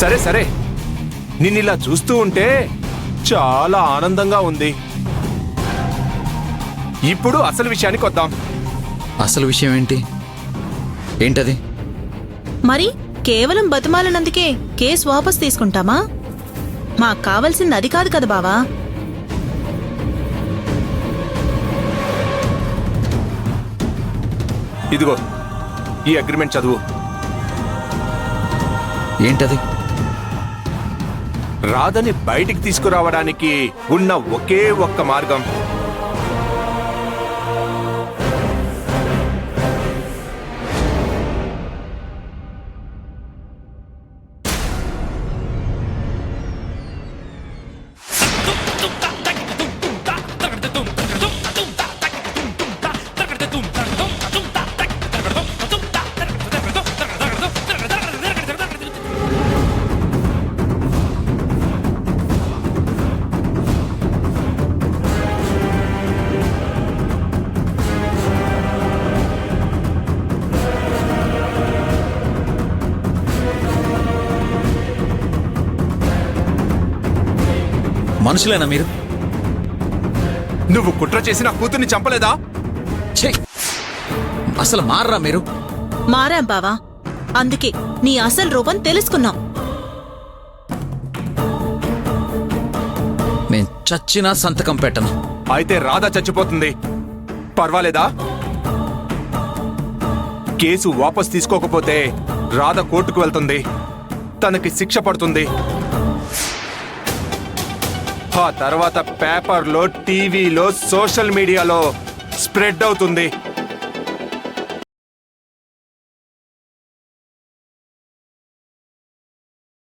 సరే సరే, నిన్నిలా చూస్తూ ఉంటే చాలా ఆనందంగా ఉంది. ఇప్పుడు అసలు విషయానికి వద్దాం. అసలు విషయం ఏంటది? మరి కేవలం బతిమాలనందుకే కేసు వాపస్ తీసుకుంటామా? మాకు కావాల్సింది అది కాదు కదా బావా. ఇదిగో ఈ అగ్రిమెంట్ చదువు. ఏంటది? రాధని బయటికి తీసుకురావడానికి ఉన్న ఒకే ఒక్క మార్గం మనుషులేనా మీరు? నువ్వు కుట్ర చేసి నా కూతుర్ని చంపలేదా? ఛీ! అసలు మారరా మీరు? మారాం బావా, అందుకే నీ అసలు రూపం తెలుసుకున్నాం. నేను చచ్చినా సంతకం పెట్టను. అయితే రాధ చచ్చిపోతుంది, పర్వాలేదా? కేసు వాపస్ తీసుకోకపోతే రాధ కోర్టుకు వెళ్తుంది, తనకి శిక్ష పడుతుంది. ఆ తర్వాత పేపర్లో, టీవీలో, సోషల్ మీడియాలో స్ప్రెడ్ అవుతుంది.